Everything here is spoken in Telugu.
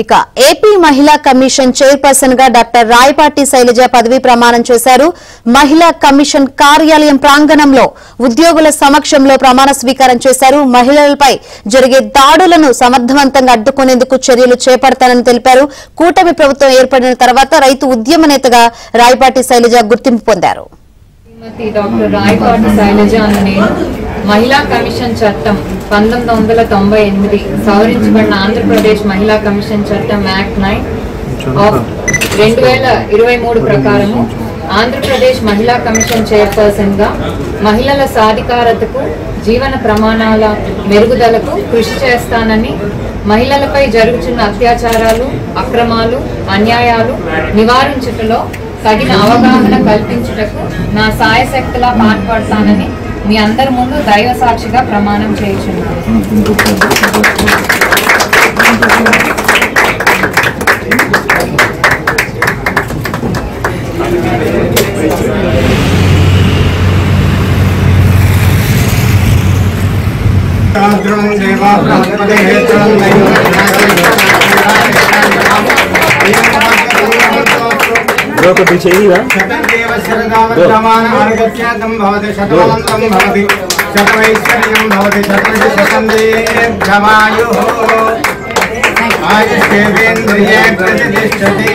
ఇక ఏపీ మహిళా కమిషన్ చైర్పర్సన్ గా డాక్టర్ రాయపాటి శైలజ పదవీ ప్రమాణం చేశారు. మహిళా కమిషన్ కార్యాలయం ప్రాంగణంలో ఉద్యోగుల సమక్షంలో ప్రమాణ స్వీకారం చేశారు. మహిళలపై జరిగే దాడులను సమర్థవంతంగా అడ్డుకునేందుకు చర్యలు చేపడతానని తెలిపారు. కూటమి ప్రభుత్వం ఏర్పడిన తర్వాత రైతు ఉద్యమ నేతగా రాయపాటి శైలజ గుర్తింపు పొందారు. డాక్టర్ రాయపాటి శైలజ అనే నేను మహిళా కమిషన్ చట్టం 1998 సవరించబడిన ఆంధ్రప్రదేశ్ మహిళా కమిషన్ చట్టం యాక్ట్ 9 ఆఫ్ 2023 ప్రకారము ఆంధ్రప్రదేశ్ మహిళా కమిషన్ చైర్పర్సన్ గా మహిళల సాధికారతకు జీవన ప్రమాణాల మెరుగుదలకు కృషి చేస్తానని, మహిళలపై జరుగుతున్న అత్యాచారాలు, అక్రమాలు, అన్యాయాలు నివారించుటలో తగిన అవగాహన కల్పించుటకు నా సాయశక్తిలా పాటుపడతానని మీ అందరి ముందు దైవ సాక్షిగా ప్రమాణం చేయుచున్నాను. आयुष्येन्द्रिये प्रतिष्ठति।